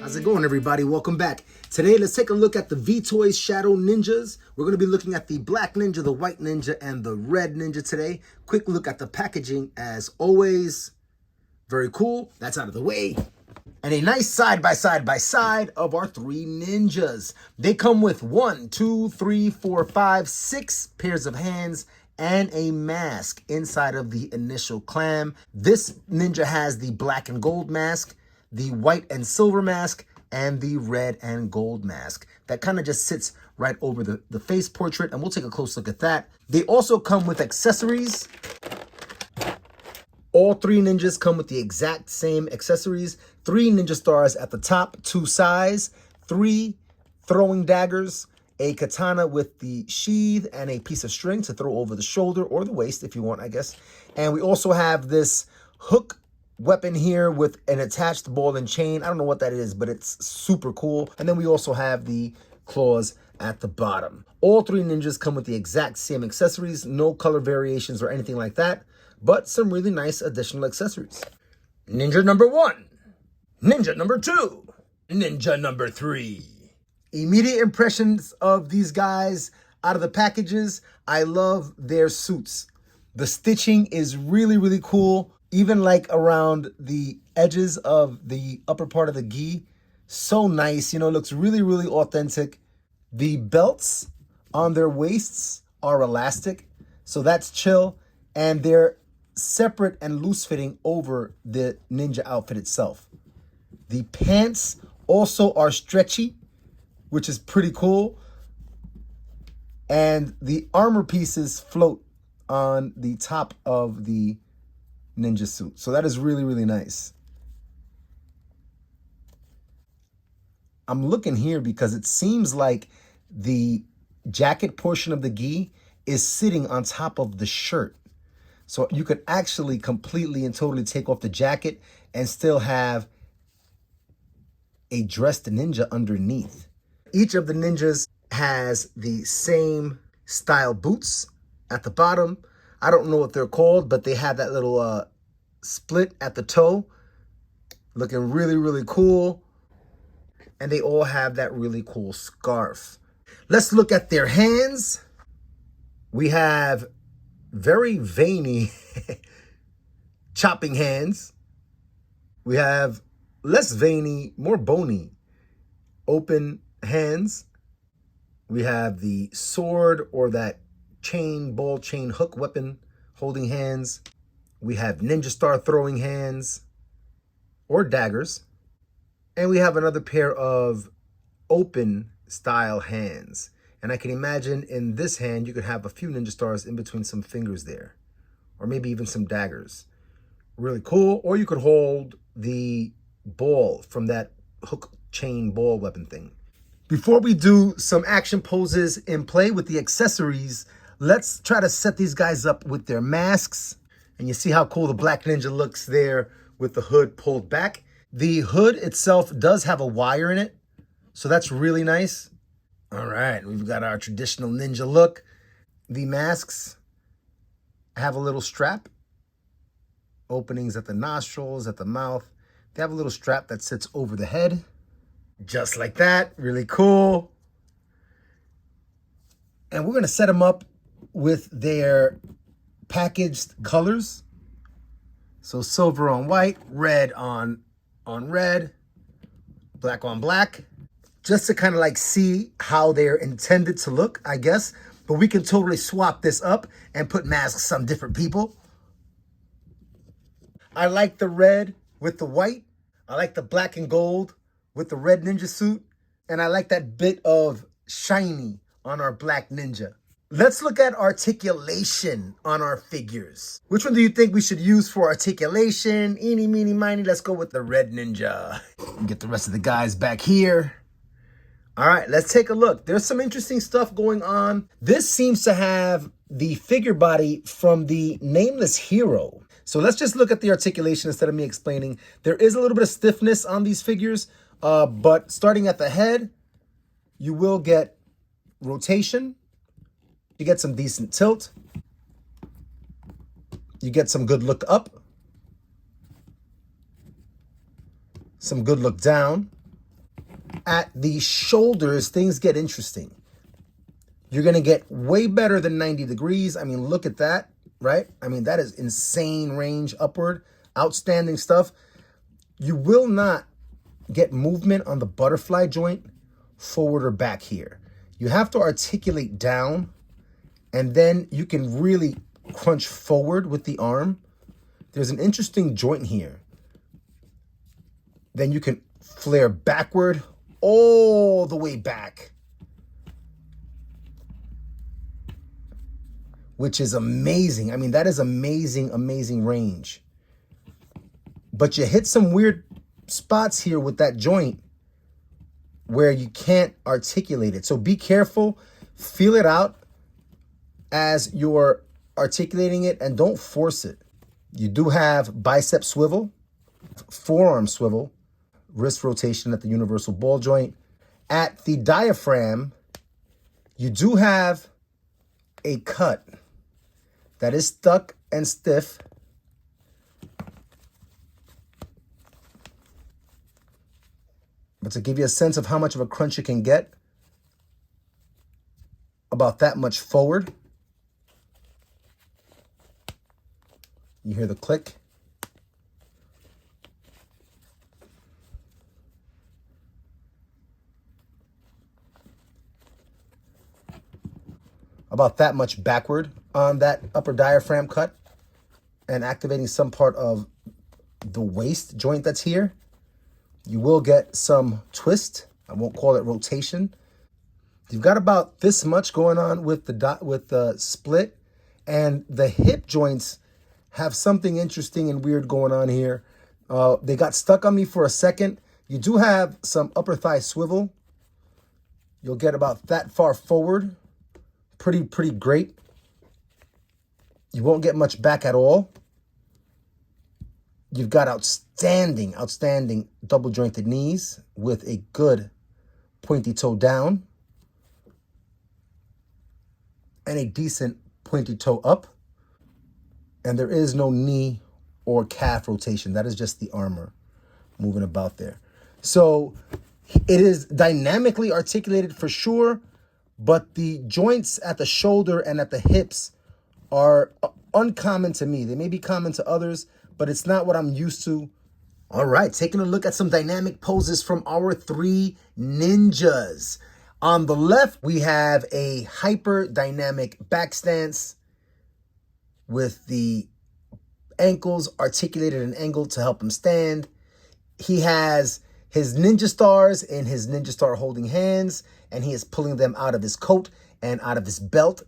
How's it going, everybody? Welcome back. Today, let's take a look at the VToys Shadow Ninjas. We're going to be looking at the black ninja, the white ninja, and the red ninja today. Quick look at the packaging as always. Very cool. That's out of the way. And a nice side-by-side of our three ninjas. They come with 1, 2, 3, 4, 5, 6 pairs of hands and a mask inside of the initial clam. This ninja has the black and gold mask, the white and silver mask, and the red and gold mask. That kind of just sits right over the face portrait, and we'll take a close look at that. They also come with accessories. All three ninjas come with the exact same accessories. 3 ninja stars at the top, 2 sides, 3 throwing daggers, a katana with the sheath, and a piece of string to throw over the shoulder or the waist if you want, I guess. And we also have this hook weapon here with an attached ball and chain. I don't know what that is, but it's super cool. And then we also have the claws at the bottom. All 3 ninjas come with the exact same accessories, no color variations or anything like that, but some really nice additional accessories. Ninja number 1, ninja number 2, ninja number 3. Immediate impressions of these guys out of the packages. I love their suits. The stitching is really, really cool. Even like around the edges of the upper part of the gi. So nice, you know, looks really, really authentic. The belts on their waists are elastic, so that's chill. And they're separate and loose fitting over the ninja outfit itself. The pants also are stretchy, which is pretty cool. And the armor pieces float on the top of the ninja suit. So that is really, really nice. I'm looking here because it seems like the jacket portion of the gi is sitting on top of the shirt. So you could actually completely and totally take off the jacket and still have a dressed ninja underneath. Each of the ninjas has the same style boots at the bottom. I don't know what they're called, but they have that little split at the toe. Looking really, really cool. And they all have that really cool scarf. Let's look at their hands. We have very veiny chopping hands. We have less veiny, more bony, open hands. We have the sword or that chain, ball chain hook weapon holding hands. We have ninja star throwing hands or daggers. And we have another pair of open style hands. And I can imagine in this hand, you could have a few ninja stars in between some fingers there, or maybe even some daggers. Really cool. Or you could hold the ball from that hook chain ball weapon thing. Before we do some action poses in play with the accessories, let's try to set these guys up with their masks. And you see how cool the black ninja looks there with the hood pulled back. The hood itself does have a wire in it, so that's really nice. All right, we've got our traditional ninja look. The masks have a little strap, openings at the nostrils, at the mouth. They have a little strap that sits over the head, just like that. Really cool. And we're gonna set them up with their packaged colors. So silver on white, red on red, black on black, just to kind of like see how they're intended to look, I guess. But we can totally swap this up and put masks on different people. I like the red with the white. I like the black and gold with the red ninja suit. And I like that bit of shiny on our black ninja. Let's look at articulation on our figures. Which one do you think we should use for articulation? Eeny, meeny, miny. Let's go with the red ninja. And get the rest of the guys back here. All right, let's take a look. There's some interesting stuff going on. This seems to have the figure body from the Nameless Hero. So let's just look at the articulation instead of me explaining. There is a little bit of stiffness on these figures, but starting at the head, you will get rotation. You get some decent tilt. You get some good look up. Some good look down. At the shoulders, things get interesting. You're going to get way better than 90 degrees. I mean, look at that, right? I mean, that is insane range upward. Outstanding stuff. You will not get movement on the butterfly joint forward or back here. You have to articulate down, and then you can really crunch forward with the arm. There's an interesting joint here. Then you can flare backward all the way back, which is amazing. I mean, that is amazing, amazing range. But you hit some weird spots here with that joint where you can't articulate it. So be careful, feel it out as you're articulating it, and don't force it. You do have bicep swivel, forearm swivel, wrist rotation at the universal ball joint. At the diaphragm, you do have a cut that is stuck and stiff. But to give you a sense of how much of a crunch you can get, about that much forward. You hear the click. About that much backward on that upper diaphragm cut, and activating some part of the waist joint that's here. You will get some twist. I won't call it rotation. You've got about this much going on with the split, and the hip joints have something interesting and weird going on here. They got stuck on me for a second. You do have some upper thigh swivel. You'll get about that far forward. Pretty great. You won't get much back at all. You've got outstanding double jointed knees with a good pointy toe down and a decent pointy toe up. And there is no knee or calf rotation. That is just the armor moving about there. So it is dynamically articulated for sure, but the joints at the shoulder and at the hips are uncommon to me. They may be common to others, but it's not what I'm used to. All right, taking a look at some dynamic poses from our three ninjas. On the left, we have a hyper dynamic back stance with the ankles articulated and angled to help him stand. He has his ninja stars in his ninja star holding hands, and he is pulling them out of his coat and out of his belt.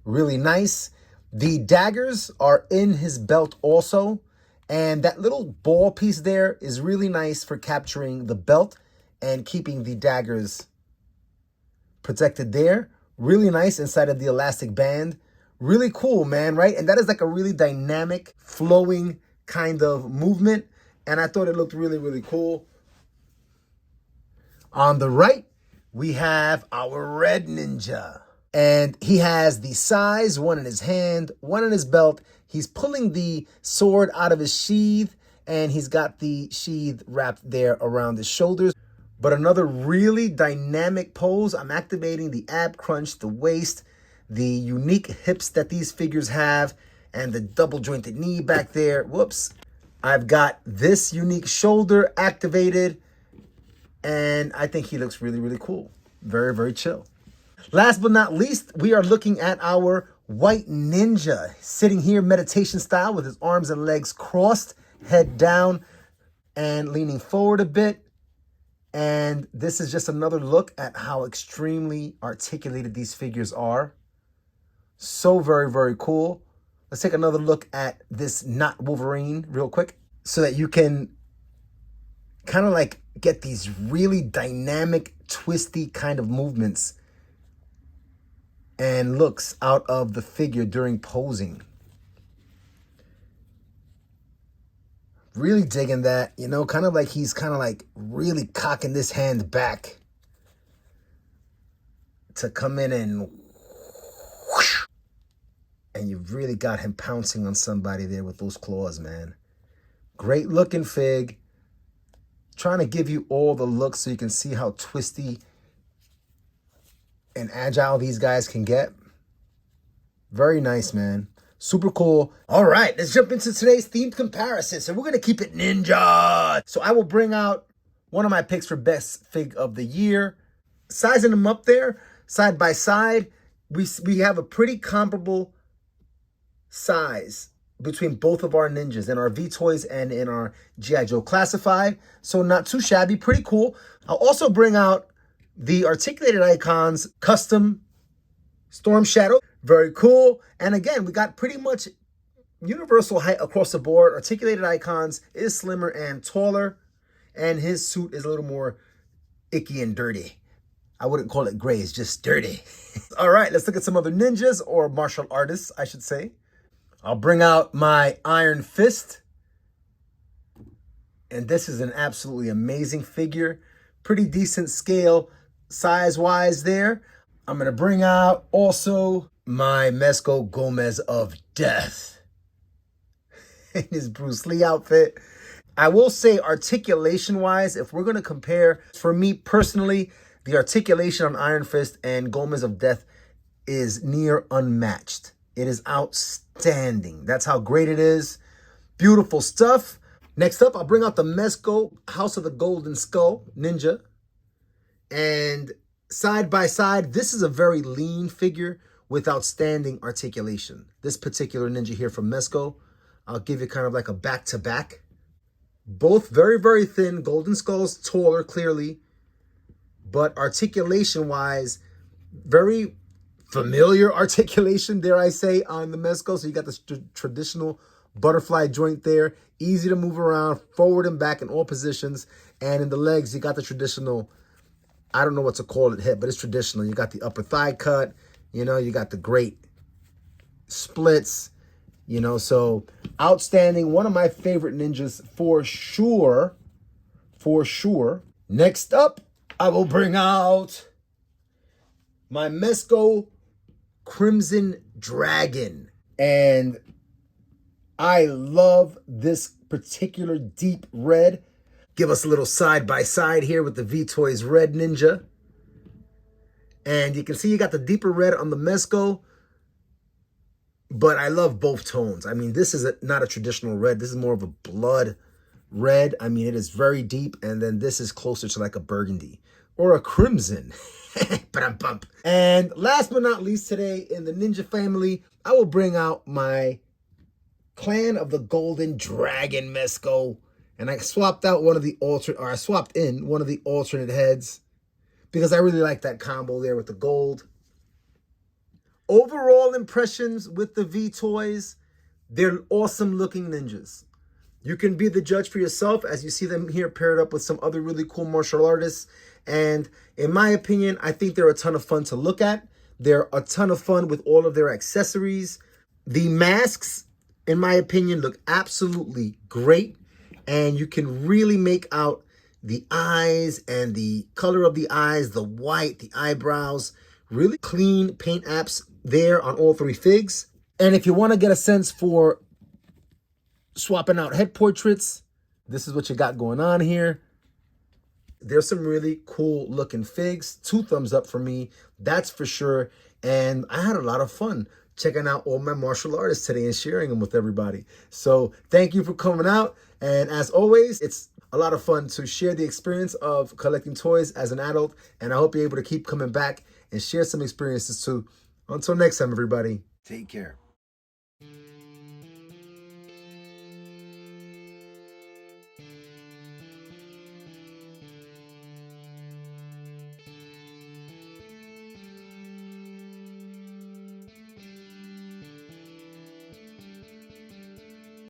Really nice. The daggers are in his belt also. And that little ball piece there is really nice for capturing the belt and keeping the daggers protected there. Really nice inside of the elastic band. Really cool, man, right? And that is like a really dynamic, flowing kind of movement. And I thought it looked really cool. On the right, we have our red ninja. And he has the size, one in his hand, one in his belt. He's pulling the sword out of his sheath, and he's got the sheath wrapped there around his shoulders. But another really dynamic pose. I'm activating the ab crunch, the waist, the unique hips that these figures have, and the double jointed knee back there. Whoops. I've got this unique shoulder activated, and I think he looks really cool. Very chill. Last but not least, we are looking at our white ninja, sitting here meditation style with his arms and legs crossed, head down, and leaning forward a bit. And this is just another look at how extremely articulated these figures are. So very cool. Let's take another look at this not Wolverine real quick so that you can kind of like get these really dynamic, twisty kind of movements and looks out of the figure during posing. Really digging that, you know, kind of like he's kind of like really cocking this hand back to come in and whoosh, and you've really got him pouncing on somebody there with those claws, man. Great looking fig. trying to give you all the looks so you can see how twisty and agile these guys can get. Very nice, man. Super cool. All right, let's jump into today's themed comparison. So we're going to keep it ninja. So I will bring out one of my picks for best fig of the year. Sizing them up there, side by side, we have a pretty comparable size between both of our ninjas, in our VToys and in our G.I. Joe Classified. So not too shabby, pretty cool. I'll also bring out the Articulated Icons Custom Storm Shadow. Very cool. And again, we got pretty much universal height across the board. Articulated Icons is slimmer and taller, and his suit is a little more icky and dirty. I wouldn't call it gray, it's just dirty. All right, let's look at some other ninjas, or martial artists, I should say. I'll bring out my Iron Fist. And this is an absolutely amazing figure. Pretty decent scale size-wise there. I'm going to bring out also my Mezco Gomez of Death in his Bruce Lee outfit. I will say articulation-wise, if we're going to compare, for me personally, the articulation on Iron Fist and Gomez of Death is near unmatched. It is outstanding. That's how great it is. Beautiful stuff. Next up, I'll bring out the Mezco House of the Golden Skull Ninja. And side by side, this is a very lean figure with outstanding articulation. This particular ninja here from Mezco, I'll give you kind of like a back-to-back. Both very, very thin. Golden Skull's taller, clearly. But articulation-wise, very familiar articulation, dare I say, on the Mezco. So you got the traditional butterfly joint there. Easy to move around, forward and back in all positions. And in the legs, you got the traditional, I don't know what to call it, hip, but it's traditional. You got the upper thigh cut. You know, you got the great splits. You know, so outstanding. One of my favorite ninjas for sure. For sure. Next up, I will bring out my Mezco Crimson Dragon. And I love this particular deep red. Give us a little side by side here with the VToys Red Ninja. And you can see you got the deeper red on the Mezco. But I love both tones. I mean, this is not a traditional red. This is more of a blood red. I mean, it is very deep. And then this is closer to like a burgundy or a crimson. And last but not least today in the ninja family, I will bring out my Clan of the Golden Dragon Mezco. And I swapped out one of the I swapped in one of the alternate heads because I really like that combo there with the gold. Overall impressions with the VToys, they're awesome looking ninjas. You can be the judge for yourself as you see them here paired up with some other really cool martial artists. And in my opinion, I think they're a ton of fun to look at. They're a ton of fun with all of their accessories. The masks, in my opinion, look absolutely great. And you can really make out the eyes and the color of the eyes, the white, the eyebrows. Really clean paint apps there on all three figs. And if you want to get a sense for swapping out head portraits, this is what you got going on here. There's some really cool looking figs. 2 thumbs up for me, that's for sure. And I had a lot of fun checking out all my martial artists today and sharing them with everybody. So thank you for coming out. And as always, it's a lot of fun to share the experience of collecting toys as an adult. And I hope you're able to keep coming back and share some experiences too. Until next time, everybody, take care.